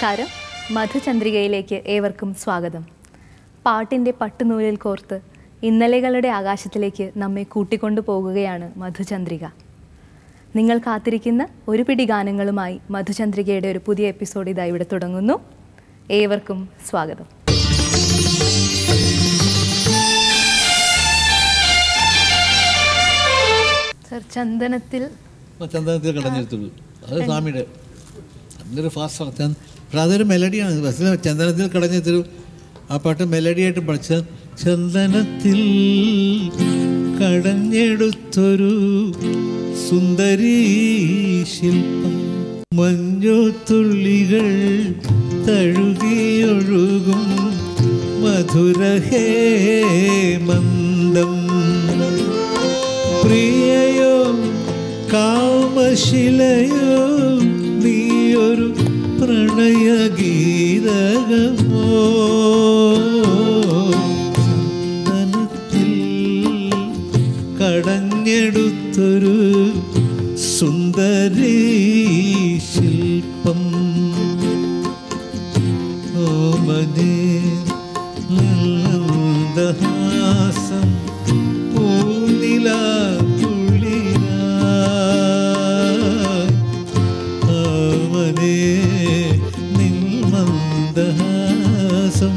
നമസ്കാരം. മധുചന്ദ്രികയിലേക്ക് ഏവർക്കും സ്വാഗതം. പാട്ടിൻ്റെ പട്ടുനൂലിൽ കോർത്ത് ഇന്നലെകളുടെ ആകാശത്തിലേക്ക് നമ്മെ കൂട്ടിക്കൊണ്ടു പോകുകയാണ് മധുചന്ദ്രിക. നിങ്ങൾ കാത്തിരിക്കുന്ന ഒരു പിടി ഗാനങ്ങളുമായി മധുചന്ദ്രികയുടെ ഒരു പുതിയ എപ്പിസോഡ് ഇതാ ഇവിടെ തുടങ്ങുന്നു. ഏവർക്കും സ്വാഗതം. സർ, ചന്ദനത്തിൽ കടഞ്ഞെടുത്തുള്ളൂ. അത് സ്വാമിയുടെ അതൊരു ഫാസ്റ്റ് സോങ്. അതൊരു മെലഡിയാണ്. ബസ്സിൽ ചന്ദനത്തിൽ കടഞ്ഞെടുത്തൊരു ആ പാട്ട് മെലഡിയായിട്ട് പഠിച്ച ചന്ദനത്തിൽ കടഞ്ഞെടുത്തൊരു സുന്ദരീ ശില്പം, മഞ്ഞുതുള്ളികൾ തഴുകിയൊഴുകും മധുരഹേമന്തം, പ്രിയയോ കാമശിലയോ നീയൊരു പ്രണയഗീതകമോ, ചന്ദനത്തിൽ കടഞ്ഞെടുത്തൊരു സുന്ദരീ ശില്പം, ഓമനേ ലളിതഹാസം പൂനില ഹാസം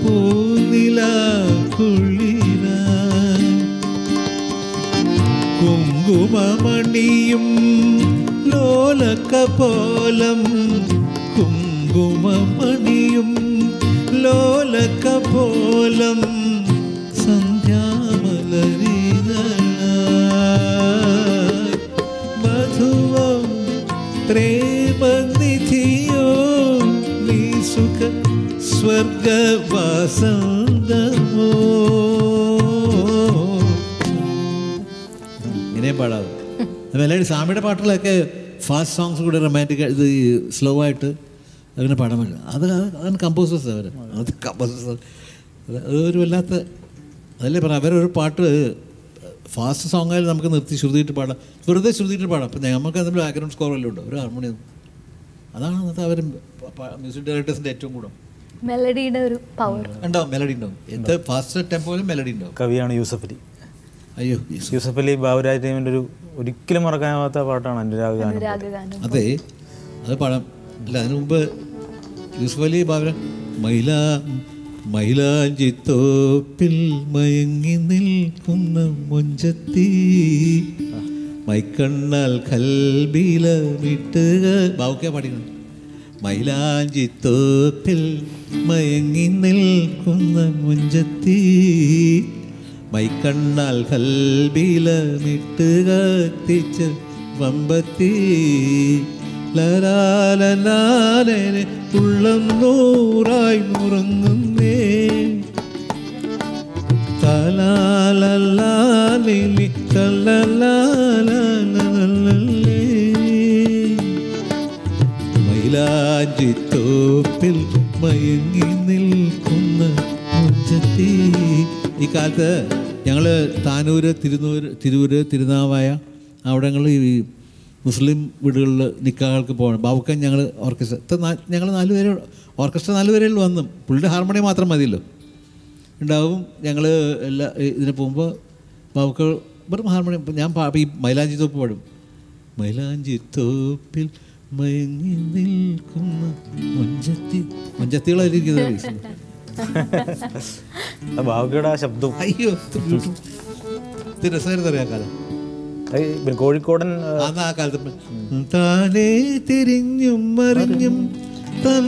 പൂനില കുളിര, കുങ്കുമമണിയും ലോലകപോലം, കുങ്കുമമണിയും ലോലകപോലം സന്ധ്യാമലരികളായി, മധുവോ പ്രേമനിധിയോ നീ സുഖ സ്വർഗവാസന്തമോ. ഇങ്ങനെയും പാടാവും. മെലഡി സ്വാമിയുടെ പാട്ടുകളൊക്കെ ഫാസ്റ്റ് സോങ്സ് കൂടെ റൊമാൻറ്റിക് ഇത് സ്ലോ ആയിട്ട് അങ്ങനെ പാടാൻ പറ്റില്ല. അതാണ് കമ്പോസേഴ്സ്. അത് കമ്പോസേഴ്സ് അതൊരു വല്ലാത്ത അതല്ലേ പറഞ്ഞാൽ അവരൊരു പാട്ട് ഫാസ്റ്റ് സോങ് ആയാലും നമുക്ക് നിർത്തി ശ്രുതിയിട്ട് പാടാം, വെറുതെ ശ്രുതിയിട്ട് പാടാം. അപ്പം നമുക്ക് എന്തെങ്കിലും ബാക്ക്ഗ്രൗണ്ട് സ്കോർ വല്ലതും ഉണ്ടോ, ഒരു ഹാർമോണിയം. അതാണ് അന്നത്തെ അവർ മ്യൂസിക് ഡയറക്ടേഴ്സിൻ്റെ ഏറ്റവും കൂടുതൽ മെലഡിയുടെ ഒരു പവർ ഉണ്ടാവും. മെലഡി ഉണ്ടാവും. എന്ത് ഫാസ്റ്റ് ടെമ്പോയിലും മെലഡി ഉണ്ടാവും. കവിയാണ് യൂസഫ് അലി. അയ്യോ, യൂസഫ് അലി ബാബുരാജ് ടീമിൻ്റെ ഒരു ഒരിക്കലും മറക്കാനാവാത്ത പാട്ടാണ് അനുരാഗ് ഗാനം. അതെ, അത് പാടാം. അല്ല, അതിനു മുമ്പ് യൂസഫ് അലി ബാബുരാജ് മൈലാഞ്ചിത്തോപ്പിൽ മയങ്ങി നിൽക്കുന്ന മൊഞ്ചത്തി മൈക്കണ്ണാൽ കൽബിലമിട്ടുക ബാവുക്കെ പാടിക്കണം. മൈലാഞ്ചിത്തോപ്പിൽ മയങ്ങി നിൽക്കുന്ന മുഞ്ചത്തി മൈക്കണ്ണാൽ കൽബിലമിട്ടുക തിച്ച വമ്പത്തി ലരാലനാലനെ ഉള്ളം നൂറായി നുറങ്ങുന്നേ തലാലി തലലാലേ മൈലാഞ്ചിത്തോപ്പിൽ മയങ്ങി നിൽക്കുന്ന മുഞ്ചത്തി. ഈ കാലത്ത് ഞങ്ങൾ താനൂര്, തിരൂര്, തിരുനാവായ അവിടങ്ങളിൽ ഈ മുസ്ലിം വീടുകളിൽ നിക്കാഹൾക്ക് പോകണം. ബാബുക്കൻ ഞങ്ങൾ ഓർക്കസ്ട്ര ഞങ്ങൾ 4 പേര് ഓർക്കസ്ട്ര 4 പേരിൽ വന്നു. പുള്ളിയുടെ ഹാർമോണിയം മാത്രം മതിയല്ലോ ഉണ്ടാവും. ഞങ്ങൾ എല്ലാ ഇതിന് പോകുമ്പോൾ ബാബുക്ക വെറും ഹാർമോണിയം. ഞാൻ ഈ മൈലാഞ്ചി തോപ്പ് പാടും. മൈലാഞ്ചി തോപ്പിൽ മയങ്ങി നിൽക്കുന്ന മൊഞ്ചത്തികളായിരിക്കുന്നത് ബാബുക്കയുടെ ആ ശബ്ദം. അയ്യോ, ഇത് രസമായിരുന്നു അറിയാം കാലം. കോഴിക്കോടൻ ആ കാലത്ത് താനേ തിരിഞ്ഞും മറിഞ്ഞും തൻ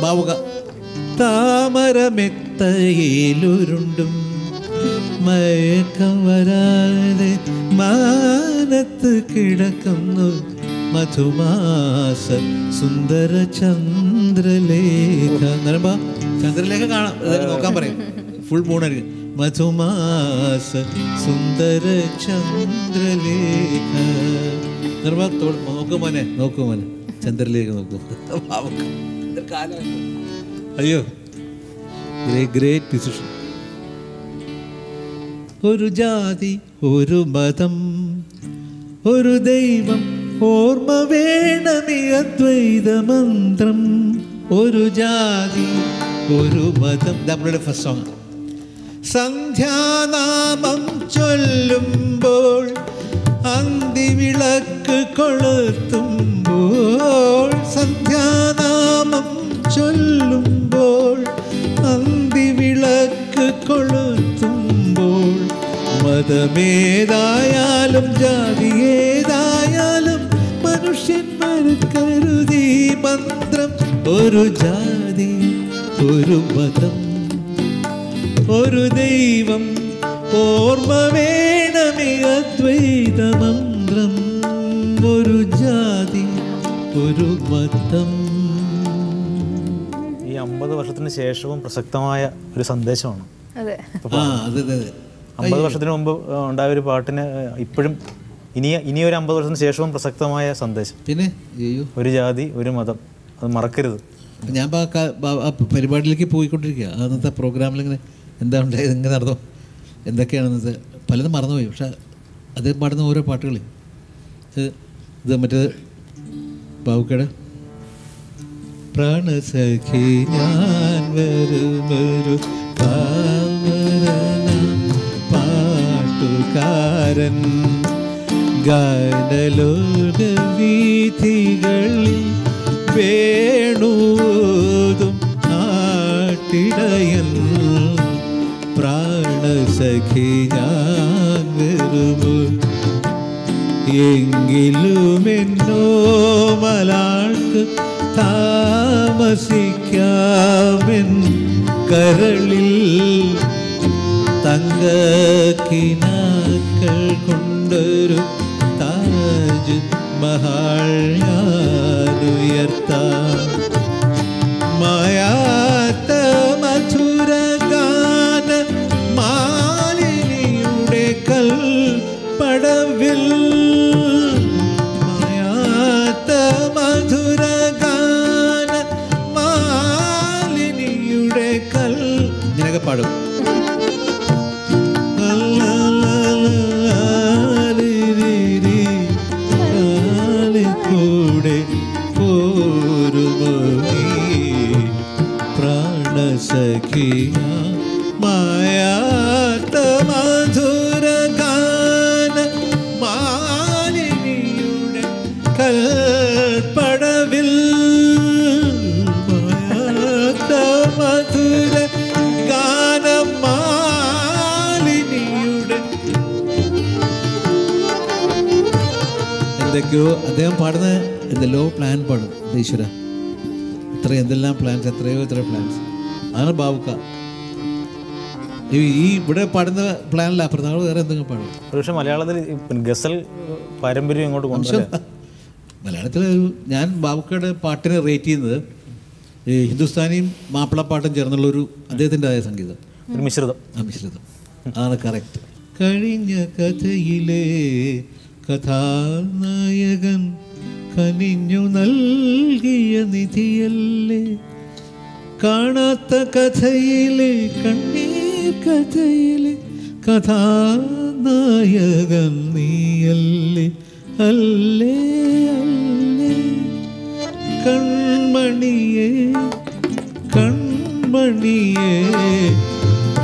ബാബുക താമരമെത്തയിലുരുണ്ടും മയക്കം വരാതെ മാനത്ത് കിടക്കുന്നു മധുമാസ സുന്ദര ചന്ദ്രലേഖ. ചന്ദ്രലേഖ കാണാം, നോക്കാൻ പറയും. ഫുൾ മൂണായിരിക്കും. മധുമാസ സുന്ദര ചന്ദ്രലേഖ. നോക്കൂ മോനെ, ചന്ദ്രലേഖ നോക്കൂ. അയ്യോ, ഗ്രേറ്റ് ഡിസിഷൻ. ഒരു ജാതി, ഒരു മതം, ഒരു ദൈവം, ഓർമ്മ വേണമേ അദ്വൈതമന്ത്രം. ഒരു ജാതി ഒരു മതം. നമ്മളുടെ ഫസ്റ്റ് സോങ്. സന്ധ്യാനാമം ചൊല്ലുമ്പോൾ അന്തിവിളക്ക് കൊളുത്തുമ്പോൾ, സന്ധ്യാനാമം ചൊല്ലുമ്പോൾ അന്തിവിളക്ക് കൊളുത്തുമ്പോൾ, മതമേതായാലും ജാതിയേതായാലും മനുഷ്യന്മാർക്കരുതീ മന്ത്രം. ഒരു ജാതി ഒരു മതം ഒരു ദൈവം, ഓർമ്മ വേണമേ അദ്വൈതമന്ത്രം. ഒരു ജാതി ഒരു മതം. ഈ 50 വർഷത്തിന് ശേഷവും പ്രസക്തമായ ഒരു സന്ദേശമാണ്. അതെ. 50 വർഷത്തിന് മുമ്പ് ഉണ്ടായ ഒരു പാട്ടിന് ഇപ്പോഴും ഇനിയൊരു 50 വർഷത്തിന് ശേഷവും പ്രസക്തമായ സന്ദേശം. പിന്നെ ഒരു ജാതി ഒരു മതം, അത് മറക്കരുത്. ഞാൻ പരിപാടിയിലേക്ക് പോയിക്കൊണ്ടിരിക്കുക. അന്നത്തെ പ്രോഗ്രാമിൽ ഇങ്ങനെ എന്താ ഉണ്ടായത്, എങ്ങനെ നടന്നോ, എന്തൊക്കെയാണെന്നത് പലതും മറന്നുപോയി. പക്ഷെ അദ്ദേഹം പാടുന്ന ഓരോ പാട്ടുകൾ ഇത് മറ്റേത് ബാബുക്കയുടെ പ്രാണസഖി ഞാൻ വരുമൊരു പാട്ടുകാരൻ, ഗാനലോക വീഥികളിൽ വേണൂതും നാട്ടിടയൻ, പ്രാണസഖി ഞാൻ വരുമോ എങ്കിലും എന്നോ മലാൾക്ക് താമസിക്കാമെൻ കരളിൽ തങ്കക്കിനാക്കൾ കൊണ്ടൊരു താജ് മഹൽ ഞാനുയർത്താം. മായാത്ത മധുരഗാന മാലിനിയുടെ കൽപ്പടവിൽ, മായാത്ത മധുരഗാന മാലിനിയുടെ ഇങ്ങനെയൊക്കെ പാടും. കൂടെ പോരുമോ പ്രാണസഖിയ, മായാത്ത മധുരഗാന മാലിനിയുടെ കൽപ്പടവിൽ, മായാത്ത മധുരഗാന മാലിനിയുടെ എന്തൊക്കെയോ അദ്ദേഹം പാടുന്ന എന്തെല്ലോ പ്ലാൻ പാടും. ഈശ്വര എന്തെല്ലാം പ്ലാൻസ്, എത്രയോ പ്ലാൻസ്. അതാണ് ബാബുക്ക. ഈ ഇവിടെ പാടുന്ന പ്ലാനില്ല, അപ്പുറത്ത് വേറെ എന്തെങ്കിലും പാടും. പക്ഷേ മലയാളത്തിൽ ഗസൽ പാരമ്പര്യം ഇങ്ങോട്ട് കൊണ്ടുവരാം. മലയാളത്തിൽ ഞാൻ ബാബുക്കയുടെ പാട്ടിനെ റേറ്റ് ചെയ്യുന്നത് ഈ ഹിന്ദുസ്ഥാനിയും മാപ്പിളപ്പാട്ടും ചേർന്നുള്ളൊരു അദ്ദേഹത്തിൻ്റെതായ സംഗീതം, ഒരു മിശ്രിതം. മിശ്രിതം അതാണ് കറക്റ്റ്. കഴിഞ്ഞ കഥയിലെ കഥാനായകൻ കനിഞ്ഞു നൽകിയ നിധിയല്ലേ, കാണാത്ത കഥയിലെ കണ്ണീർ കഥയിലെ കഥാനായകൻ നീയല്ലേ, അല്ലേ അല്ലേ കൺമണിയേ കൺമണിയേ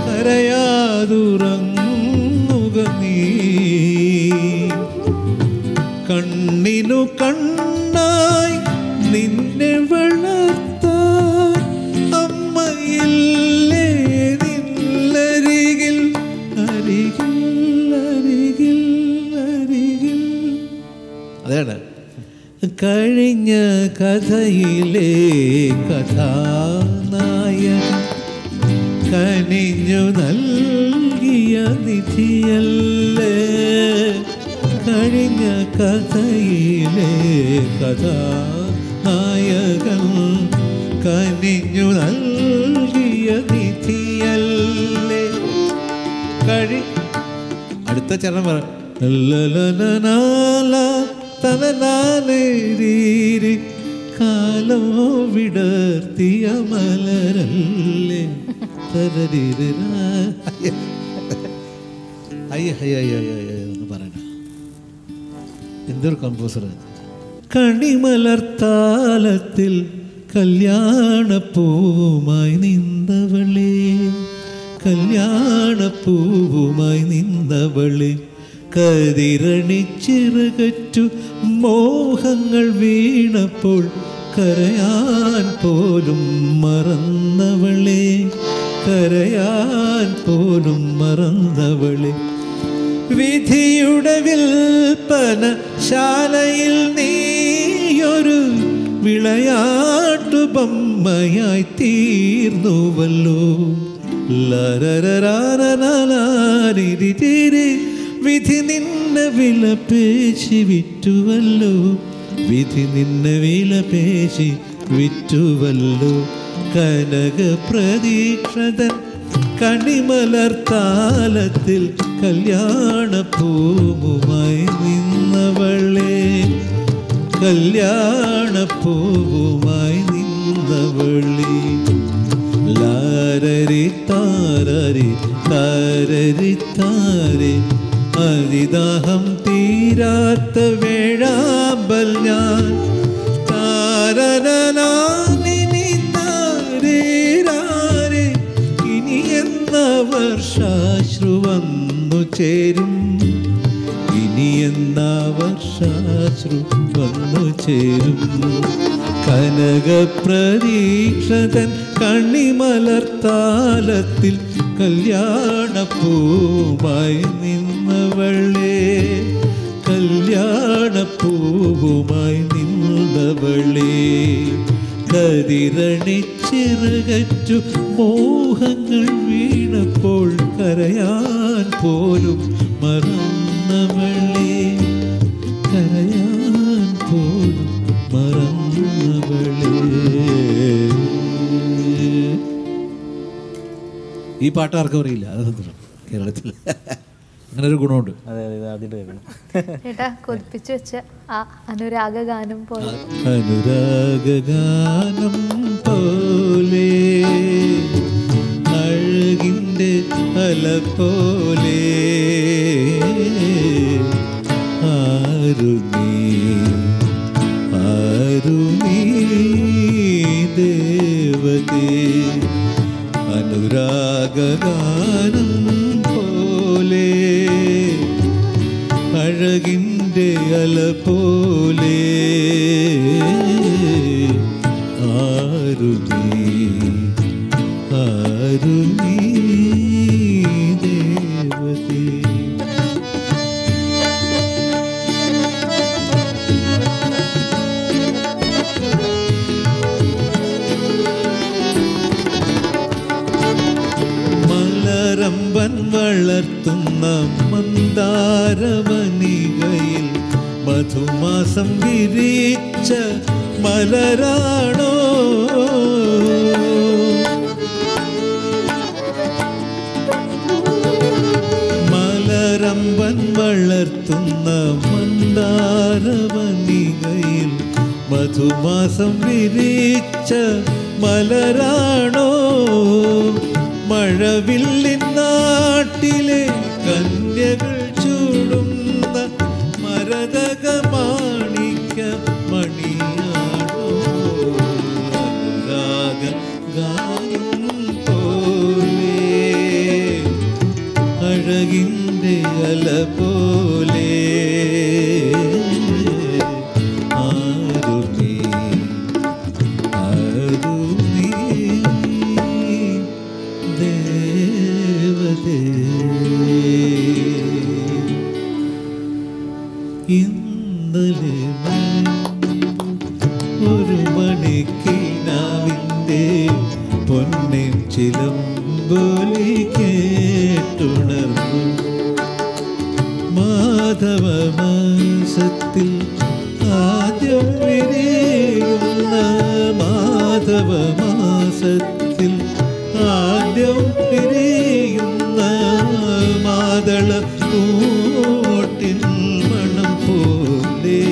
കരയാതുറങ്ങുക നീ, കണ്ണിനു കണ്ണായി നിന്നെ വളർത്താൻ അമ്മയില്ലേ നില്ലരികിൽ, അരികിൽ അരികിൽ അരികിൽ. അതാണ് കഴിഞ്ഞ കഥയിലെ കഥാനായകൻ കനിഞ്ഞു നൽകിയ നിധിയല്ലേ, കഴിഞ്ഞ കഥയിലെ കഥാനായകൻ കനിഞ്ഞു നൽകിയ നിധിയല്ലേ. അടുത്ത ചരണം പറ. തലനാലേരീരി കാലോ വിടർത്തിയ മലരല്ലേ, അയ്യ ഒന്ന് പറയണ. എന്തൊരു കമ്പോസർ. കണിമലർത്താലത്തിൽ കല്യാണപ്പൂവുമായി നിന്നവളെ, കല്യാണപ്പൂവുമായി നിന്നവളെ, കതിരണിച്ചിറകറ്റു മോഹങ്ങൾ വീണപ്പോൾ കരയാൻ പോലും മറന്നവളെ, കരയാൻ പോലും മറന്നവളെ. വിധിയുടെ വിൽപ്പന ശാലയിൽ നീയൊരു വിളയാട്ടു ബൊമ്മയായി തീർന്നുവല്ലോ. വിധി നിന്നെ വില പേശി വിറ്റുവല്ലോ, വിധി നിന്നെ വില പേശി വിറ്റുവല്ലോ. കനക പ്രതീക്ഷതൻ കണിമലർത്താലത്തിൽ കല്യാണപ്പൂവുമായി നിന്നവളെ, കല്യാണപ്പൂവുമായി നിന്നവളെ. ലാരരി താരരി താരരി താരെ, അതിദാഹം തീരാത്ത വേഴാമ്പൽ ഞാൻ. താരനാനിനി താരേരാരെ, ഇനി എന്ന വർഷാശ്രു വന്നു ചേരും, ഇനി എന്ന വർഷാശ്രു വന്നു ചേരും. കനകപ്രതീക്ഷതൻ കണിമലർത്താലത്തിൽ കല്യാണപ്പൂവുമായി നിന്നവളെ, കല്യാണപ്പൂവുമായി നിന്നവളെ. കതിരണിച്ചിറകറ്റു മോഹങ്ങൾ വീണപ്പോൾ കരയാൻ പോലും മറന്നവളെ, കരയാൻ പോലും മറന്നവളെ. ഈ പാട്ട് ആർക്കും അറിയില്ല, അതൊന്നും കേരളത്തിൽ അങ്ങനെ ഒരു ഗുണമുണ്ട്. അതെ അതെ, ആദ്യമായിട്ട് കേൾക്കണം. ചേട്ടാ കൊതിപ്പിച്ചു വെച്ച ആ അനുരാഗഗാനം പോലെ. അനുരാഗഗാനം പോലെ, അഴകിൻ്റെ അല പോലെ, ആരു നീ ദേവതേ. അനുരാഗഗാനം പോലെ, അഴകിൻ്റെ അല പോലെ, ആരു നീ ദേവതേ. മലരമ്പൻ വളർത്തുന്ന മന്ദാരവനികയിൽ മധുമാസം വിരിച്ച മലരാണോ? മലരമ്പൻ വളർത്തുന്ന മന്ദാരവനികയിൽ മധുമാസം വിരിച്ച മലരാണോ? മഴവില്ലിൻ നാട്ടിലെ കന്യകൾ ചൂടുന്ന മരതക മാണിക്യ മണിയാണോ? അനുരാഗ ഗാനം പോലെ, അഴകിൻ്റെ അല പോലെ, ആരു നീ ദേവതേ. ഇന്നലെ ഒരു മണിക്കിനാവിൻ്റെ പൊന്നിൻ ചിലമ്പൊലി കേട്ടുണർന്നു. മാധവമാസത്തിൽ ആദ്യം വിരിയുന്ന, മാധവമാസത്തിൽ ആദ്യം വിരിയുന്ന മാതള പൂട്ടിൻ മണം പോലെ,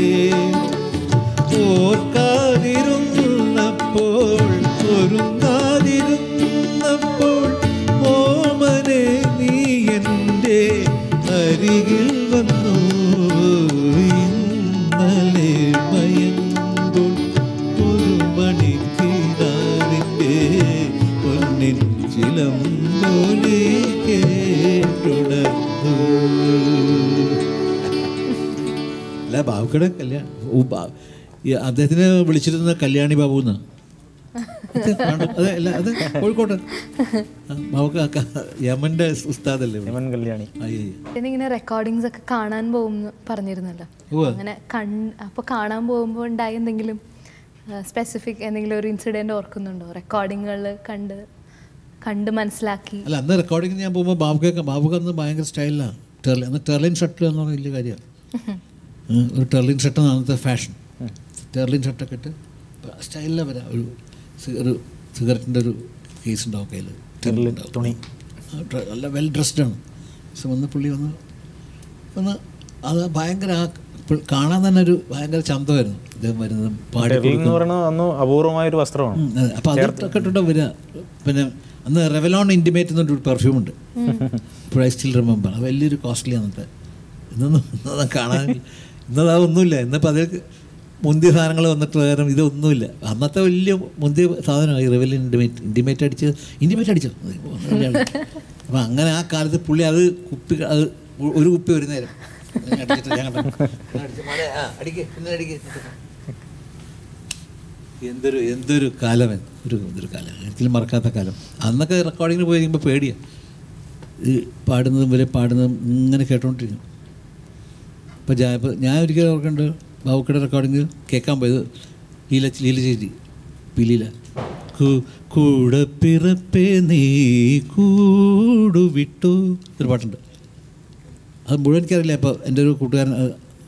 ഓർക്കാതിരുന്നപ്പോൾ ഒരുങ്ങാതിരുന്നപ്പോൾ ഓമനെ നീ എൻ്റെ അരികിൽ വന്നു. ഇന്നലെ മയങ്ങി താലം പോലെ കേട്ടുണർന്നു. അല്ല, ബാബുക്കടെ കല്യാണം അദ്ദേഹത്തിനെ വിളിച്ചിരുന്ന കല്യാണി ബാബു എന്നാണ്. അതെ, അല്ല, അത് കോഴിക്കോട്ട് ബാബുക്ക യമന്റെ ഉസ്താദല്ലേ, യമൻ കല്യാണി. ഇങ്ങനെ റെക്കോർഡിങ്സ് ഒക്കെ കാണാൻ പോകുന്നു പറഞ്ഞിരുന്നല്ലോ. അങ്ങനെ അപ്പോൾ കാണാൻ പോകുമ്പോൾ ഉണ്ടായ എന്തെങ്കിലും സ്പെസിഫിക് എന്തെങ്കിലും ഒരു ഇൻസിഡന്റ് ഓർക്കുന്നുണ്ടോ? റെക്കോർഡിങ്ങുകൾ കണ്ട് മനസ്സിലാക്കി. അല്ല, അന്ന് റെക്കോർഡിങ്ങിന് ഞാൻ പോകുമ്പോൾ ബാബുക്ക് അന്ന് ഭയങ്കര സ്റ്റൈലിലാണ്. അന്ന് ടെർലിൻ ഷർട്ട് എന്ന് പറഞ്ഞാൽ വലിയ കാര്യമാണ്. ഒരു ടെർലിൻ ഷർട്ടാണ് അന്നത്തെ ഫാഷൻ. ടെർലിൻ ഷർട്ടൊക്കെ ഇട്ട് സ്റ്റൈലിലാണ് വരാം. ഒരു സിഗരറ്റിൻ്റെ ഒരു കേസ് ഉണ്ടാവും കയ്യിൽ, തുണി, നല്ല വെൽ ഡ്രസ്ഡാണ്. പക്ഷെ പുള്ളി വന്ന് അത് ഭയങ്കര കാണാൻ തന്നെ ഒരു ഭയങ്കര ചന്തമായിരുന്നു ഇദ്ദേഹം വരുന്നതും പാടി. അന്ന് അപൂർവമായൊരു വസ്ത്രമാണ്. അപ്പോൾ അതൊക്കെ ഇട്ടിട്ട് വരിക. പിന്നെ അന്ന് റെവലോൺ ഇൻറ്റിമേറ്റ് എന്നൊരു പെർഫ്യൂമുണ്ട്, ഇപ്പോൾ ഐ സ്റ്റിൽ റിമെമ്പർ. അത് വലിയൊരു കോസ്റ്റ്ലി അന്നത്തെ. ഇന്നൊന്നും കാണാൻ ഇന്നതൊന്നുമില്ല. ഇന്നിപ്പോൾ അതിൽ മുന്തിയ സാധനങ്ങൾ വന്നിട്ട് കാരണം ഇതൊന്നുമില്ല. അന്നത്തെ വലിയ മുന്തിയ സാധനമാണ് ഈ റെവലിൻ ഇൻറ്റിമേറ്റ് അടിച്ചോ. അപ്പം അങ്ങനെ ആ കാലത്ത് പുള്ളി അത് ഒരു കുപ്പി ഒരു നേരം എന്തൊരു കാലം, എന്തൊരു കാലം, ഒരിക്കലും മറക്കാത്ത കാലം. അന്നൊക്കെ റെക്കോർഡിങ്ങിന് പോയി കഴിയുമ്പോൾ പേടിയാണ്. ഈ പാടുന്നതും ഇങ്ങനെ കേട്ടോണ്ടിരിക്കും. ഇപ്പോൾ ഞാൻ ഒരിക്കലും ഓർക്കുന്നുണ്ട്, ബാബുക്കയുടെ റെക്കോർഡിങ് കേൾക്കാൻ പോയത് ലീല ചേച്ചി ലീല കൂടെ പിറപ്പേ നീ കൂടുവിട്ടു ഒരു പാട്ടുണ്ട്. അത് മുഴുവൻ എനിക്കറിയില്ല. അപ്പോൾ എൻ്റെ ഒരു കൂട്ടുകാരൻ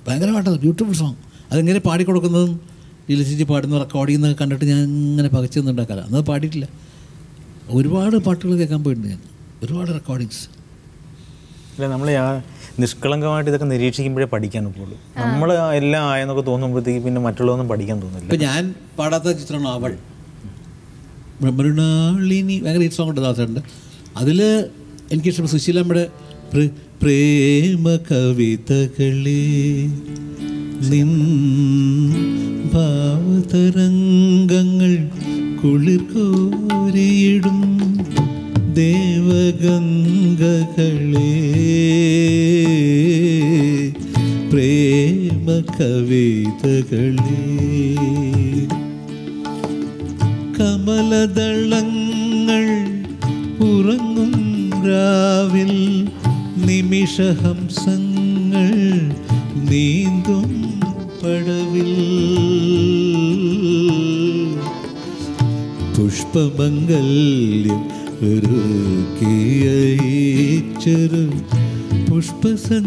ഭയങ്കര പാട്ടാണ്, ബ്യൂട്ടിഫുൾ സോങ്. അതെങ്ങനെ പാടിക്കൊടുക്കുന്നതും ലീല ചേച്ചി പാടുന്ന റെക്കോർഡ് ചെയ്യുന്നത് കണ്ടിട്ട് ഞാൻ ഇങ്ങനെ പകച്ചൊന്നുണ്ടാക്കാറ്. അന്നത് പാടിയിട്ടില്ല. ഒരുപാട് പാട്ടുകൾ കേൾക്കാൻ പോയിട്ടുണ്ട് ഞാൻ, ഒരുപാട് റെക്കോർഡിങ്സ്. അല്ല, നമ്മൾ നിഷ്കളങ്കമായിട്ട് ഇതൊക്കെ നിരീക്ഷിക്കുമ്പോഴേ പഠിക്കാൻ പോകുള്ളൂ. നമ്മൾ എല്ലാം ആയെന്നൊക്കെ തോന്നുമ്പോഴത്തേക്ക് പിന്നെ മറ്റുള്ളതൊന്നും പഠിക്കാൻ തോന്നില്ല. ഇപ്പം ഞാൻ പാടാത്ത ചിത്രമാണ് അവൾ, മൃണാളിനി, ഭയങ്കര ഹിറ്റ് സോങ് ഉണ്ട് ദാസേട്ടൻ്റെ. അതിൽ എനിക്കിഷ്ടം സുശീലമ്മയുടെ പ്രേമ കവിതകളെ നിൻ ഭാവതരംഗങ്ങൾ കുളിർ കോരിയിടും ദേവഗംഗകളെ പ്രേമ കവിതകളെ കമലദളങ്ങൾ ഉറങ്ങും രാവിൽ നിമിഷഹംസങ്ങൾ നീന്തും പടവിൽ പുഷ്പമംഗല്യം ഒരുക്കിയച്ചൊരു പുഷ്പസഞ്ചാരിണി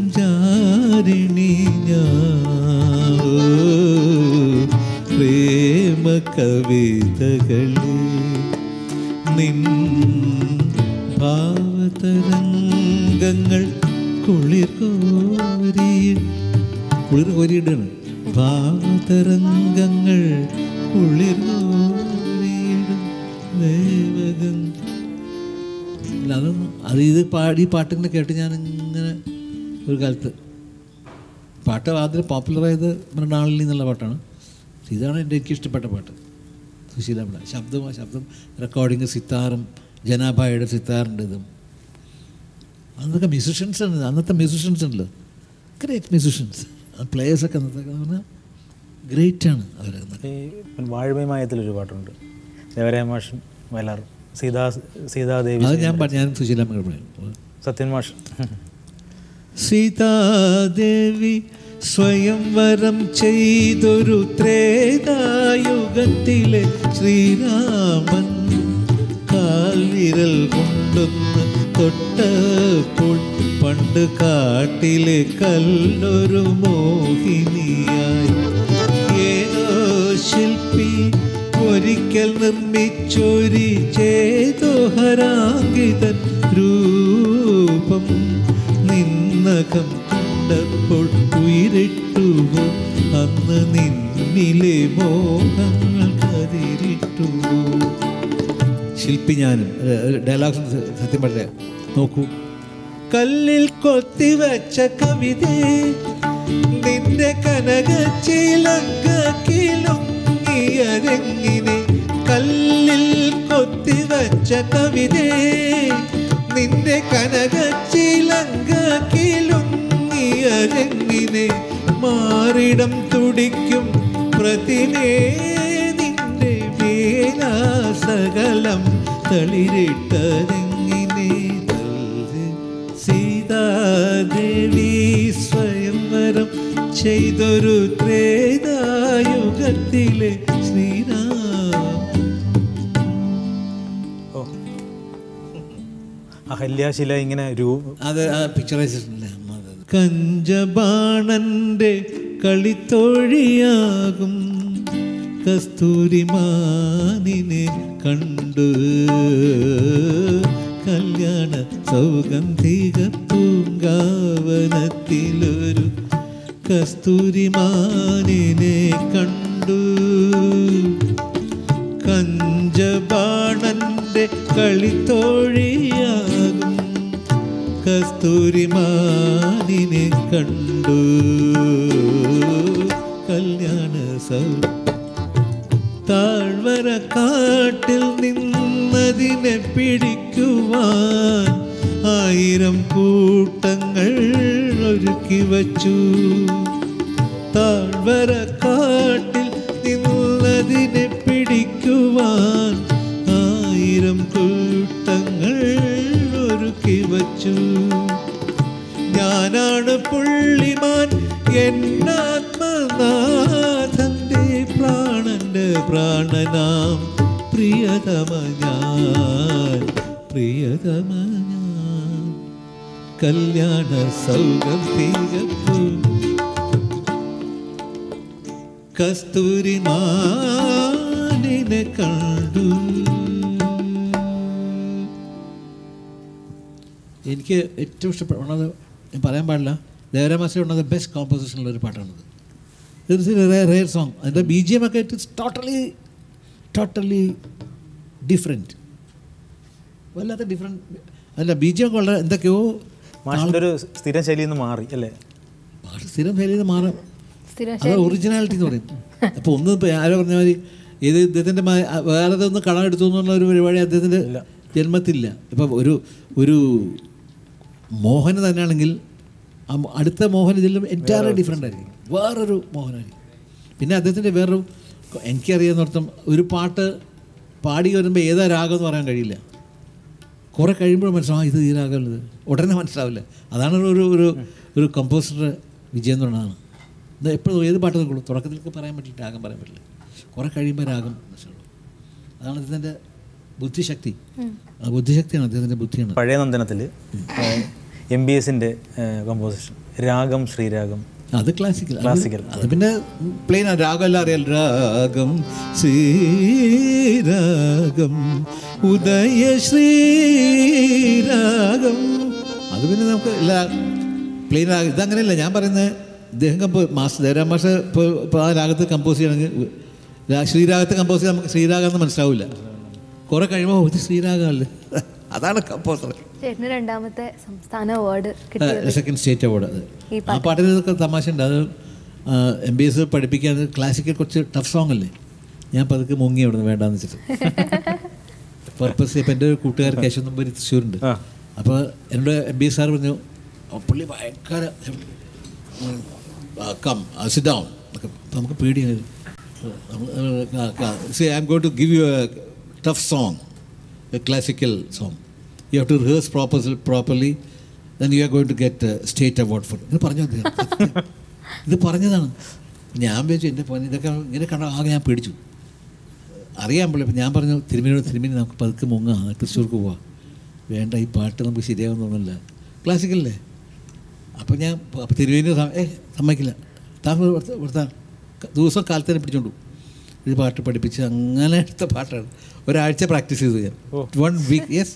ഞാൻ പ്രേമ കവിതകളെ നിൻ ഭാവതരംഗങ്ങൾ കുളിർ കോരിയിടാണ്. ഭാവതരംഗങ്ങൾ കുളിർ കോരിയിടും ദേവഗം. അല്ല, അതൊന്നും ഇത് ഈ പാട്ടിങ്ങനെ കേട്ട് ഞാനിങ്ങനെ ഒരു കാലത്ത് പാട്ട് ആദ്യം പോപ്പുലറായത് മൃണാളിനി എന്നുള്ള പാട്ടാണ്. ഇതാണ് എനിക്ക് ഇഷ്ടപ്പെട്ട പാട്ട്, സുശീലമ്മ. ശബ്ദം റെക്കോർഡിങ് സിത്താറും ജനാഭായുടെ സിത്താറിൻ്റെ ഇതും. അന്നൊക്കെ മ്യൂസിഷ്യൻസ് ഉണ്ട്, അന്നത്തെ മ്യൂസിഷ്യൻസ് ഉണ്ടല്ലോ, ഗ്രേറ്റ് മ്യൂസിഷ്യൻസ്, പ്ലേയേഴ്സൊക്കെ അന്നത്തെ പറഞ്ഞാൽ ഗ്രേറ്റാണ് അവർ. വാഴ്മയമായത്തിലൊരു പാട്ടുണ്ട്, ദേവരാമാഷൻ വയലാർ, സീതാദേവി. അത് ഞാൻ സുശീലമ്മ സത്യൻ മാഷ്. സീതാദേവി സ്വയംവരം ചെയ്തൊരു ത്രേതായുഗത്തിലെ ശ്രീരാമൻ കാൽവിരൽ കൊണ്ടൊന്ന് തൊട്ടപ്പോൾ പണ്ട് കാട്ടിലെ കല്ലൊരു മോഹിനിയായി ഏതോ ശില്പി ഒരിക്കൽ നിർമ്മിച്ചൊരി ചേതോഹരാങ്കിതൻ രൂപം നിന്നകം കണ്ടപ്പോൾ ഉയരിട്ടുവോ അന്ന് നിന്നിലെ മോഹങ്ങൾ കതിരിട്ടുവോ. ശില്പി ഞാനും ഡയലോഗ്സ് സത്യം പറഞ്ഞ നോക്കൂ. കല്ലിൽ കൊത്തിവെച്ച കവിത നിന്റെ കനകച്ചിലങ്കിലുങ്ങിയതെങ്ങിനെ. കല്ലിൽ കൊത്തിവെച്ച കവിത മാറിടം തുടിക്കും പ്രതിമേ നിന്റെ വേലാസകലം തളിരിട്ടതെങ്ങിനെ സീതാദേവി സ്വയംവരം ചെയ്തൊരു ത്രേതായുഗത്തിലെ ശ്രീരാം. അഹല്യാശില ഇങ്ങനെ അത് പിക്ചറൈസേഷനില്ല. കഞ്ചബാണന്റെ കളിത്തോഴിയാകും കസ്തൂരിമാനിനെ കണ്ടു കല്യാണ സൗഗന്ധിക പൂങ്കാവനത്തിലൊരു കസ്തൂരിമാനിനെ കണ്ടു. കഞ്ചബാണന്റെ കളിത്തോഴിയാകും കസ്തൂരിമാനിനെ കണ്ടു കല്യാണ താഴ്വര കാട്ടിൽ നിന്നതിനെ പിടിക്കുവാൻ 1000 കൂട്ടങ്ങൾ ഒരുക്കി വച്ചു. താഴ്വര കാട്ടിൽ നിന്നതിനെ പിടിക്കുവാൻ 1000 കൂട്ടങ്ങൾ ഒരുക്കി വച്ചു. ഞാനാണ് പുള്ളിമാൻ എന്നാത്മനാഥന്റെ പ്രാണന്റെ പ്രാണനാം പ്രിയതമ ഞാൻ കല്യാണ സൗഗന്ധിക കസ്തൂരിമാനിനെ കണ്ടു. എനിക്ക് ഏറ്റവും ഇഷ്ടപ്പെടുന്നത് ഞാൻ പറയാൻ പാടില്ല, Devaraja master one of the best കോമ്പോസിഷനുള്ളൊരു പാട്ടാണത്. It's a rare song. അതിൻ്റെ BGM ഒക്കെ ഇറ്റ്സ് ടോട്ടലി ഡിഫറെൻറ്റ്, വല്ലാത്ത ഡിഫറെൻറ്റ്. അല്ല BGM ഒക്കെ വളരെ എന്തൊക്കെയോ മാഷിൻ്റെ ഒരു സ്ഥിരം ശൈലിയിൽ നിന്ന് മാറി അല്ലേ? സ്ഥിരം ശൈലിയിൽ നിന്ന് മാറാം, അത് ഒറിജിനാലിറ്റി എന്ന് പറയും. അപ്പോൾ ഒന്ന് ഇപ്പോൾ ആരോ പറഞ്ഞ മാതിരി ഇത് ഇദ്ദേഹത്തിൻ്റെ വേറെ ഒന്ന് കടം എടുത്തു എന്നുള്ള ഒരു പരിപാടി അദ്ദേഹത്തിൻ്റെ ജന്മത്തിലില്ല. ഇപ്പം ഒരു മോഹൻ തന്നെയാണെങ്കിൽ അടുത്ത മോഹൻ ഇതിലും എൻറ്റയർലി ഡിഫറെൻ്റ് ആയിരിക്കും, വേറൊരു മോഹനായിരിക്കും. പിന്നെ അദ്ദേഹത്തിൻ്റെ വേറൊരു എനിക്കറിയാവുന്നർത്ഥം ഒരു പാട്ട് പാടി വരുമ്പോൾ ഏതാ രാഗം എന്ന് പറയാൻ കഴിയില്ല. കുറേ കഴിയുമ്പോൾ മനസ്സിലാവും ഇത് ഈ രാഗമുള്ളത്, ഉടനെ മനസ്സിലാവില്ല. അതാണ് ഒരു കമ്പോസറുടെ വിജയം എന്ന് പറയുന്നതാണ്. ഇത് എപ്പോഴും ഏത് പാട്ട് നോക്കുള്ളൂ, തുടക്കത്തിലേക്ക് പറയാൻ പറ്റില്ല, രാഗം പറയാൻ പറ്റില്ല, കുറേ കഴിയുമ്പോൾ രാഗം മനസ്സിലാവും. അതാണ് അദ്ദേഹത്തിൻ്റെ ബുദ്ധിശക്തി. ആ ബുദ്ധിശക്തിയാണ് അദ്ദേഹത്തിൻ്റെ ബുദ്ധിയാണ്. പഴയ നന്ദനത്തിൽ MBSൻ്റെ കമ്പോസിഷൻ രാഗം ശ്രീരാഗം, അത് ക്ലാസിക്കൽ. അത് പിന്നെ പ്ലെയിൻ രാഗം എല്ലാം അറിയാലോ. രാഗം ശ്രീരാഗം ഉദയ ശ്രീരാഗം, അത് പിന്നെ നമുക്ക് എല്ലാ പ്ലെയിൻ രാഗം. ഇതങ്ങനെയല്ല ഞാൻ പറയുന്നത്. ഇദ്ദേഹം ദേവരാജ മാഷ് ഇപ്പോൾ ആ രാഗത്ത് കമ്പോസ് ചെയ്യണമെങ്കിൽ ശ്രീരാഗത്തെ കമ്പോസ് ചെയ്താൽ നമുക്ക് ശ്രീരാഗം എന്ന് മനസ്സിലാവില്ല. കുറെ കഴിയുമ്പോൾ ഇത് ശ്രീരാഗമല്ലേ. അതാണ് കമ്പോസർ. രണ്ടാമത്തെ സംസ്ഥാന അവാർഡ്, സെക്കൻഡ് സ്റ്റേറ്റ് അവാർഡ്. അത് ആ പാട്ടിന് ഇതൊക്കെ തമാശ ഉണ്ട്. അത് MBS പഠിപ്പിക്കാൻ ക്ലാസിക്കൽ കുറച്ച് ടഫ് സോങ് അല്ലേ. ഞാൻ പതുക്കെ മുങ്ങി അവിടെ നിന്ന് വേണ്ടാന്ന് വെച്ചിട്ട് പർപ്പസ്. ഇപ്പം എൻ്റെ ഒരു കൂട്ടുകാർ കേശവൻ നമ്പൂരി തൃശ്ശൂരുണ്ട്. അപ്പോൾ എന്നോട് MBS സാർ പറഞ്ഞു, പുള്ളി ഭയങ്കര സിറ്റ് ഡൗൺ ഒക്കെ നമുക്ക് പേടിയാണ്. I am going to give you a tough song, a classical song. You have to rehearse properly, then you are going to get a state award for it. ഇത് പറഞ്ഞു അദ്ദേഹം. ഇത് പറഞ്ഞതാണ്. ഞാൻ വിചാരിച്ചു എൻ്റെ പൊന്നെ ഇതൊക്കെ ഇങ്ങനെ കണ്ട ആകെ ഞാൻ പേടിച്ചു. അറിയാൻ പോലെ ഞാൻ പറഞ്ഞു തിരുമേനി നമുക്ക് പതുക്കെ മുങ്ങാം, തൃശ്ശൂർക്ക് പോവാം. വേണ്ട, ഈ പാട്ട് നമുക്ക് ശരിയാകുമെന്ന് തോന്നുന്നില്ല, ക്ലാസിക്കലല്ലേ. അപ്പോൾ ഞാൻ തിരുമേനി സമ്മതിക്കില്ല, താങ്കൾ കൊടുത്താൽ ദിവസം കാലത്തേനെ പിടിച്ചോണ്ടു ഇത് പാട്ട് പഠിപ്പിച്ച് അങ്ങനെ എടുത്ത പാട്ടാണ്. ഒരാഴ്ച പ്രാക്ടീസ് ചെയ്തു ഞാൻ, 1 week. യെസ്,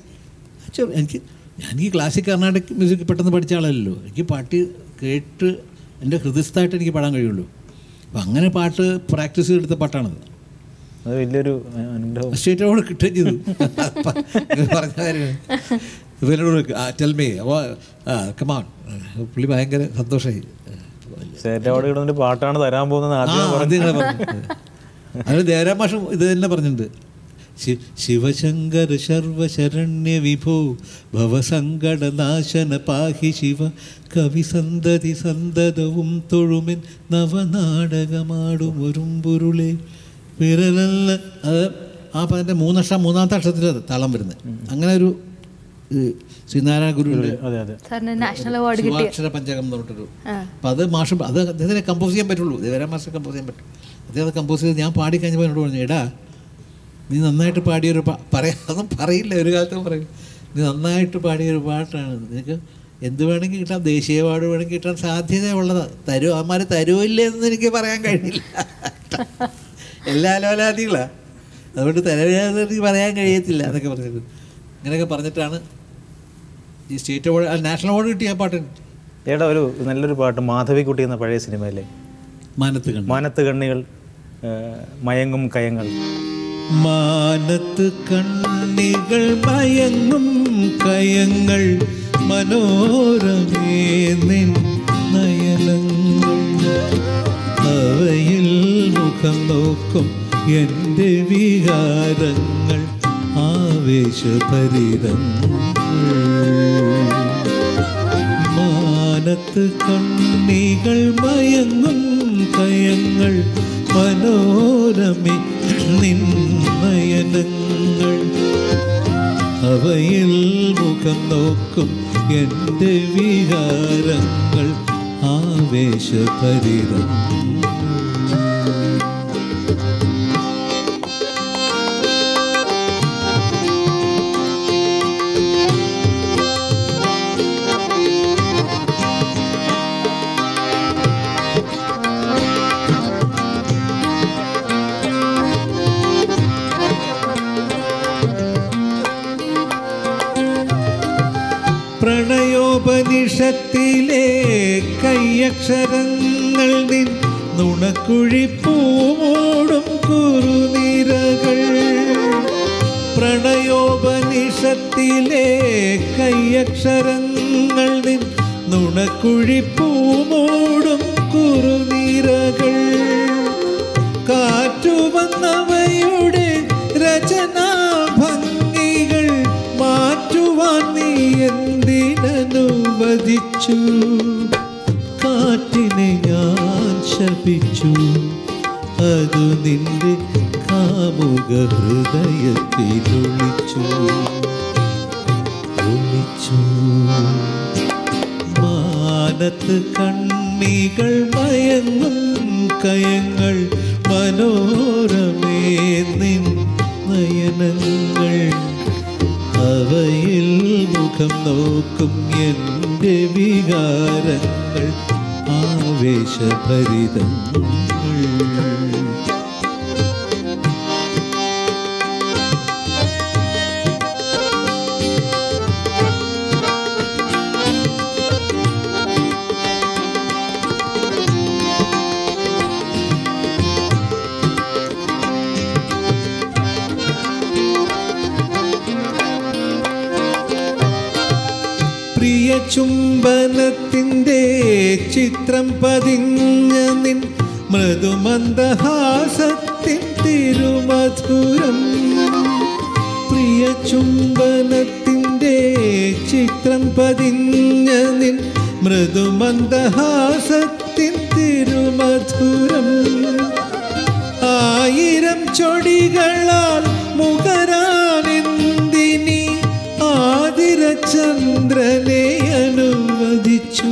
എനിക്ക് ക്ലാസിക് കർണാടക മ്യൂസിക് പെട്ടെന്ന് പഠിച്ച ആളല്ലോ. എനിക്ക് പാട്ട് കേട്ട് എൻ്റെ ഹൃദയസ്ഥായിട്ട് എനിക്ക് പാടാൻ കഴിയുള്ളൂ. അപ്പം അങ്ങനെ പാട്ട് പ്രാക്ടീസ് ചെയ്തെടുത്ത പാട്ടാണത്. അത് വലിയൊരു സ്റ്റേറ്റ് അവാർഡ് കിട്ടുകയും ചെയ്തു. പറഞ്ഞ കാര്യം ടെൽമേ കമാൺ. പുള്ളി ഭയങ്കര സന്തോഷമായി. സ്റ്റേറ്റ് അവാർഡ് കിട്ടുന്ന പാട്ടാണ് തരാൻ പോകുന്നത്. അത് ദേവരാജ മാഷും ഇത് തന്നെ പറഞ്ഞിട്ടുണ്ട്. ശിവശങ്കര ശർവശരണ്യ വിഭോ ഭവസങ്കടനാശന പാഹി ശിവ കവിസന്തതി സന്തതവും തൊഴുമെൻ നവനാടകമാടുമൊരുമ്പുരുളെ വിരലല്ല. അത് ആ പതിൻ്റെ മൂന്നാമത്തെ അക്ഷരത്തിൽ താളം വരുന്നത്. അങ്ങനെ ഒരു ശ്രീനാരായണ ഗുരുവിൻ്റെ നാഷണൽ അവാർഡ് കിട്ടിയ ശിവാക്ഷര പഞ്ചകം എന്ന് പറഞ്ഞിട്ടൊരു. അപ്പം അത് മാഷ് അത് അദ്ദേഹത്തിനെ കമ്പോസ് ചെയ്യാൻ പറ്റുള്ളൂ. ദേവരാം മാസ്റ്റർ കമ്പോസ് ചെയ്യാൻ പറ്റും. അദ്ദേഹം അത് കമ്പോസ് ചെയ്ത് ഞാൻ പാടിക്കഴിഞ്ഞപ്പോൾ എന്നോട് പറഞ്ഞു, എടാ നീ നന്നായിട്ട് പാടിയൊരു അതൊന്നും പറയില്ല, ഒരു കാലത്തും പറയില്ല. നീ നന്നായിട്ട് പാടിയൊരു പാട്ടാണ്, നിനക്ക് എന്ത് വേണമെങ്കിൽ കിട്ടാം, ദേശീയ അവാർഡ് വേണമെങ്കിൽ കിട്ടാൻ സാധ്യതയുള്ളതാണ്. തരുമോ അവന്മാർ തരുമില്ലേ എന്ന് എനിക്ക് പറയാൻ കഴിയില്ല. എല്ലാ അലോലാദികളാണ്, അതുകൊണ്ട് തരവില്ലാതെ എനിക്ക് പറയാൻ കഴിയത്തില്ല എന്നൊക്കെ പറഞ്ഞിട്ട് ഇങ്ങനെയൊക്കെ പറഞ്ഞിട്ടാണ് ഈ സ്റ്റേറ്റ് അവാർഡ് നാഷണൽ അവാർഡ് കിട്ടിയ ആ പാട്ടിന്. ഏടാ ഒരു നല്ലൊരു പാട്ട് മാധവിക്കുട്ടി എന്ന പഴയ സിനിമയിലെ മാനത്ത് കണ്ണികൾ മയങ്ങും കയങ്ങൾ. മാനത്ത് കണ്ണികൾ മയങ്ങും കയങ്ങൾ മനോരമേ നിൻ നയനങ്ങൾ അവയിൽ മുഖം നോക്കും എൻ്റെ വികാരങ്ങൾ ആവേശഭരിതങ്ങൾ. മാനത്ത് കണ്ണികൾ മയങ്ങും കയങ്ങൾ മനോരമേ നിൻ നയനങ്ങൾ അവയിൽ മുഖം നോക്കും എൻ്റെ വികാരങ്ങൾ ആവേശഭരിതങ്ങൾ. പ്രണയോപനിഷത്തിലെ കയ്യക്ഷരങ്ങൾ നിൻ നുണക്കുഴിപ്പൂമോടും കുറുനിരകൾ. പ്രണയോപനിഷത്തിലെ കയ്യക്ഷരങ്ങൾ നിൻ നുണക്കുഴിപ്പൂമോടും കുറുനിരകൾ. കാറ്റുവന്നവയുടെ രചനാഭംഗികൾ മാറ്റുവാൻ നീ എന്തിനനുവദിച്ചു? കാറ്റിനെ ഞാൻ ശപിച്ചു, അതു നിന്റെ കാമുക ഹൃദയത്തിലൊളിച്ചു. മാനത്ത് കണ്ണികൾ മയങ്ങും കയങ്ങൾ മനോരമേ നിൻ നയനങ്ങൾ അവയിൽ മുഖം നോക്കും എൻ്റെ വികാരങ്ങൾ ആവേശഭരിതങ്ങൾ. പ്രിയ ചുംബനത്തിൻ്റെ ചിത്രം പതിഞ്ഞ നിൻ മൃദുമന്ദഹാസത്തിൻ തിരുമധുരം. പ്രിയ ചുംബനത്തിൻ്റെ ചിത്രം പതിഞ്ഞ നിൻ മൃദുമന്ദഹാസത്തിൻ തിരുമധുരം. ആയിരം ചൊടികളാൽ മുഖരാനെന്തിനി ആതിരചന്ദ്രനെ അനുവദിച്ചു.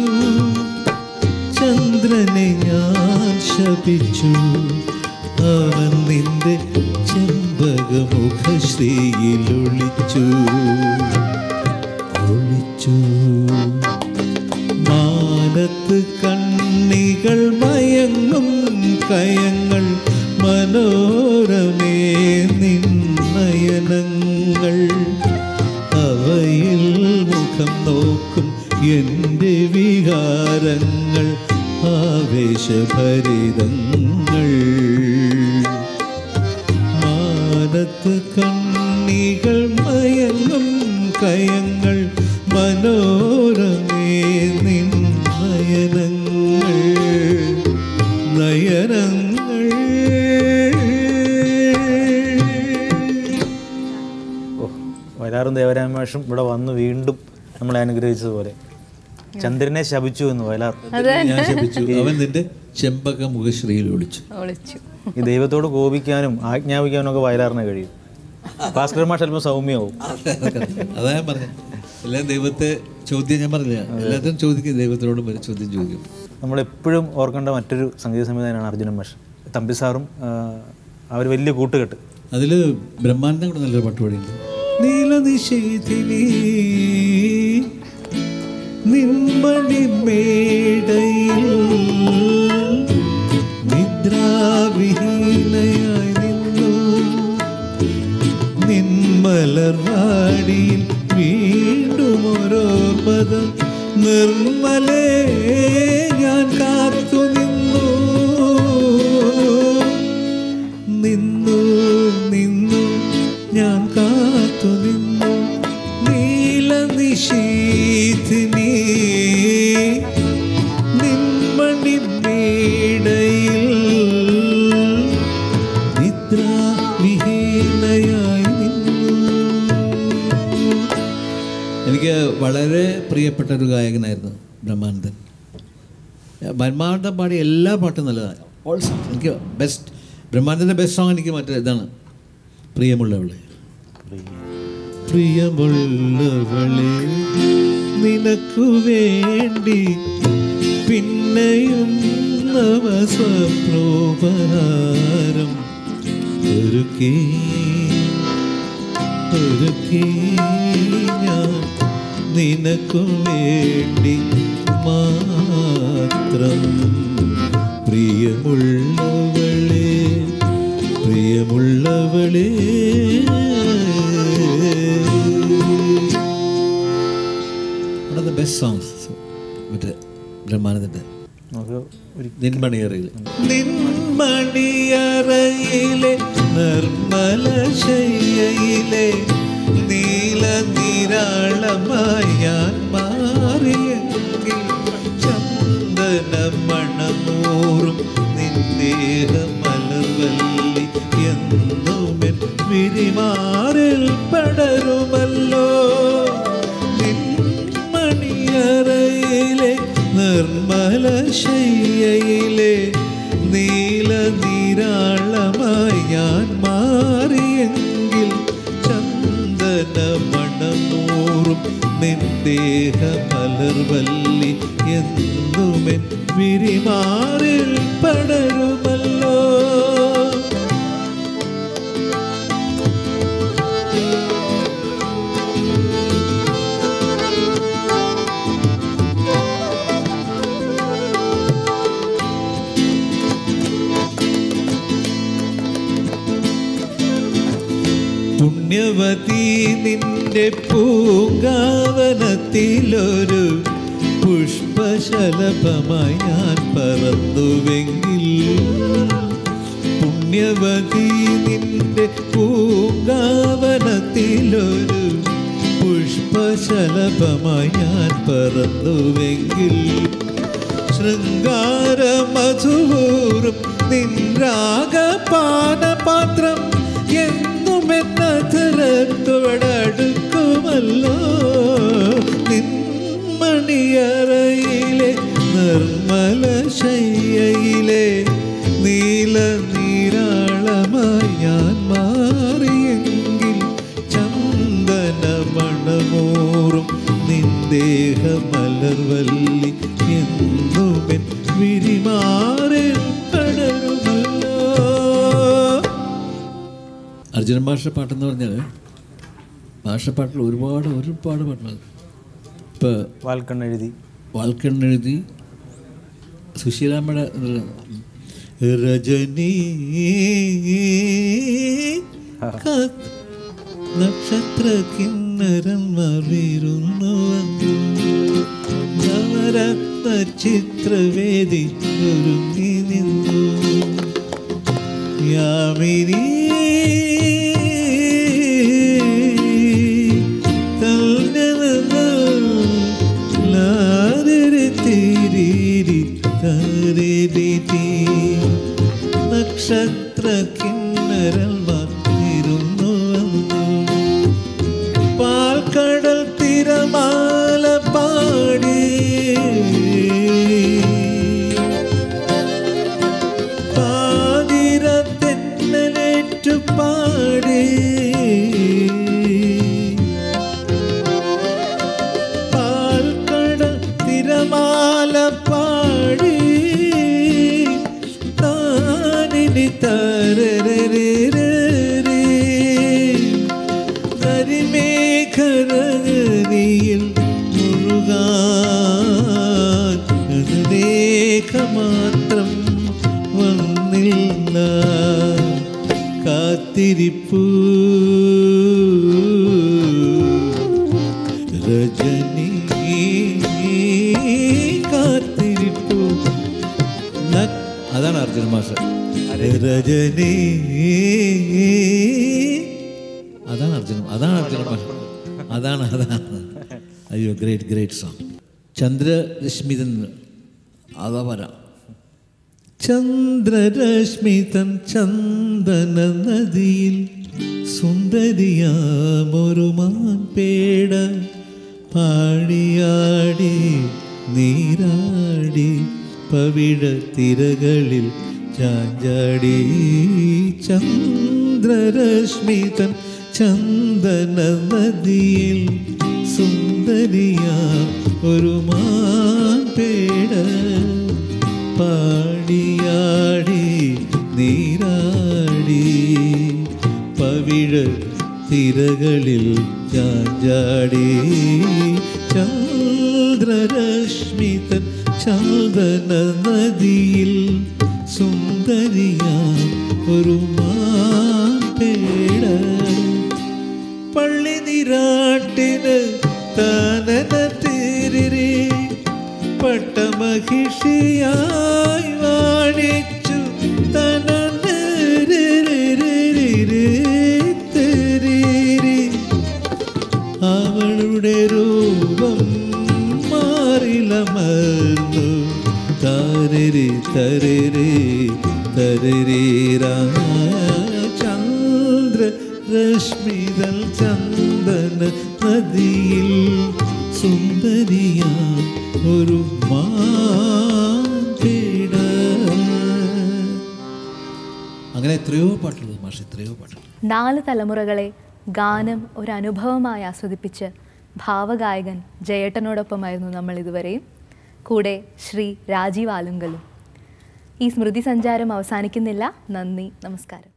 ചന്ദ്രനെ ഞാൻ ശപിച്ചു, അവൻ നിന്റെ ചെമ്പകമുഖശ്രീയിലൊളിച്ചു. മാനത്ത് കണ്ണികൾ മയങ്ങും കയങ്ങൾ മനോരമേ നിൻ നയനങ്ങൾ അവയിൽ മുഖം നോക്കും എൻ്റെ വികാരങ്ങൾ ആവേശഭരിതങ്ങൾ. മാനത്ത് കണ്ണികൾ മയങ്ങും കയങ്ങൾ മനോരമേ നിൻ നയനങ്ങൾ നയനങ്ങൾ. വയലാറും ദേവരാമേഷും ഇവിടെ വന്ന് വീണ്ടും നമ്മളെ അനുഗ്രഹിച്ചതുപോലെ ചന്ദ്രനെ ശപിച്ചു എന്ന് വയലാർ. ഞാൻ ശപിച്ചു, അവൻ നിന്റെ ചെമ്പക മുഖശ്രീയിൽ ഒളിച്ചു. ഈ ദൈവത്തോട് കോപിക്കാനും ആജ്ഞാപിക്കാനും ഒക്കെ വയലാറിനെ കഴിയും. ഭാസ്കരൻ മാഷ് അല്പം സൗമ്യമാവും. അതാ ഞാൻ പറഞ്ഞത്, എല്ലാം ദൈവത്തെ ചോദ്യം, ഞാൻ പറഞ്ഞില്ല, എല്ലാത്തിനും ചോദിക്കും, ദൈവത്തിനോടും വരെ ചോദ്യം ചോദിക്കും. നമ്മളെപ്പോഴും ഓർക്കേണ്ട മറ്റൊരു സംഗീത സംവിധാനമാണ് അർജുനൻ മാഷ്. തമ്പി സാറും അവർ വലിയ കൂട്ടുകെട്ട്. അതിൽ ബ്രഹ്മാനന്ദം കൂടെ നല്ലൊരു പാട്ട് പാടിയുണ്ട്. നീലനിശീഥിനി നിൻമണി മേടയിൽ നിദ്രാവിഹീനയായി നിന്നു നിൻമലർവാടിയിൽ വീണ്ടും ഓരോർമതം നിർമ്മലേ ഞാൻ കാത്തു നിന്നു നിന്നു നിന്നു ഞാൻ കാത്തു നിന്നു നീലനിശീഥിനി നിൻമണി മേടയിൽ നിദ്രാവിഹീനയായി നിന്നു. എനിക്ക് വളരെ പ്രിയപ്പെട്ട ഒരു ഗായകനായിരുന്നു ബ്രഹ്മാനന്ദൻ. ബ്രഹ്മാനന്ദൻ പാടിയ എല്ലാ പാട്ടും നല്ലതാണ്. ഓൾ സോങ് എനിക്ക് ബെസ്റ്റ്, ബ്രഹ്മാനന്ദൻ്റെ ബെസ്റ്റ് സോങ് എനിക്ക് മറ്റേ ഇതാണ്, പ്രിയമുള്ളവളെ. പ്രിയമുള്ളവളെ നിനക്കു വേണ്ടി പിന്നെയും നവസ്വപ്നോപഹാരം ഒരുക്കി ഞാൻ നിനക്കു വേണ്ടി മാത്രം. പ്രിയമുള്ളവളെ പ്രിയമുള്ളവളെ one of the best songs മറ്റേ ബ്രഹ്മാനന്ദൻ്റെ നിൻമണിയറയിൽ. നിൻമണിയറയിലെ നിർമ്മല ശയ്യയിലെ നീല നിരാളമായി ഞാൻ മാറിയെങ്കിൽ ചന്ദന മണമൂറും നിന്ദേഹ മലർവല്ലി എന്നുമെൻ വിരിമാറിൽ പടരുമല്ലോ. നിൻമണിയറയിലെ നിർമ്മല ശയ്യയിലെ നീല നിരാളമായി ഞാൻ മാറിയെങ്കിൽ ചന്ദന മണമൂറും നിന്ദേഹ മലർവല്ലി എന്നുമെൻ വിരിമാറിൽ പടരുമല്ലോ. പുണ്യവതി നിന്റെ പൂങ്കാവനത്തിലൊരു പുഷ്പശലഭമായി ഞാൻ പറന്നുവെങ്കിൽ. പുണ്യവതി നിന്റെ പൂങ്കാവനത്തിലൊരു പുഷ്പശലഭമായി ഞാൻ പറന്നുവെങ്കിൽ. ശൃംഗാര മധുവൂറും നിൻരാഗപാനപാത്രം എന്നുമെന്നധരത്തോടടുക്കുമല്ലോ. നിൻമണിയറയിലെ നിർമ്മല ശയ്യയിലെ നീല നീരാളമായി ഞാൻ മാറിയെങ്കിൽ ചന്ദന മണമൂറും നിന്ദേഹ മലർവല്ലി എന്നുമെൻ വിരിമാറിൽ പടരുമല്ലോ. അർജുനൻ മാഷ പാട്ടെന്ന് പറഞ്ഞാൽ മാഷപ്പാട്ടിൽ ഒരുപാട് പാട്ടുകൾ. ഇപ്പോൾ വാൽക്കണ്ണെഴുതി സുശീലാമ്മയുടെ രജനി നക്ഷത്ര കിന്നരന്മാർ വീരുന്നു നവരത്ന ചിത്രവേദി ഒരുങ്ങി നിന്നു യാമിനി നക്ഷത്ര കിന്നരന്മാർ ഇരുന്നു കരിമേഘരനിയിൽ മുഴുകാൻ അത് രേഖ മാത്രം വന്നില്ല. കാത്തിരിപ്പൂ രജനി കാത്തിരിപ്പൂ. അതാണ് അർജുന മാഷ്. രജനി അതാണ് അർജുന മാഷ്. അതാണ്. അയ്യോ, ഗ്രേറ്റ് സോങ്. ചന്ദ്രരശ്മിതൻ അതാ വരാം. ചന്ദ്രരശ്മിതൻ ചന്ദന നദിയിൽ സുന്ദരിയാമൊരു മാൻപേട പാടിയാടി നീരാടി പവിഴ തിരകളിൽ ചാഞ്ചാടി. ചന്ദ്രരശ്മിതൻ ചന്ദന നദിയിൽ സുന്ദരിയാ ഒരു മാൻപേട പാടിയാടി നീരാടി പവിഴ തിരകളിൽ ചാഞ്ചാടി. ചന്ദ്രരശ്മിതൻ ചന്ദന നദിയിൽ സുന്ദരിയാ ഒരു മാൻപേട പള്ളി നിരാട്ടിന് താനന തേരിരേ പട്ടമഹിഷിയായി വാണിച്ചു അവളുടെ രൂപം മാറിലമർന്നു. തരരി തരരി തരരീരാ ചന്ദ്രരശ്മിതൻ ചന്ദന നദിയിൽ സുന്ദരിയാ ഒരു മാൻപേട. അങ്ങനെ എത്രയോ പാട്ടുള്ളത് മാഷ്, എത്രയോ പാട്ടുകൾ. 4 തലമുറകളെ ഗാനം ഒരു അനുഭവമായി ആസ്വദിപ്പിച്ച് ഭാവഗായകൻ ജയേട്ടനോടൊപ്പമായിരുന്നു നമ്മൾ ഇതുവരെയും. കൂടെ ശ്രീ രാജീവ് ആലുങ്കലും. ഈ സ്മൃതി സഞ്ചാരം അവസാനിക്കുന്നില്ല. നന്ദി, നമസ്കാരം.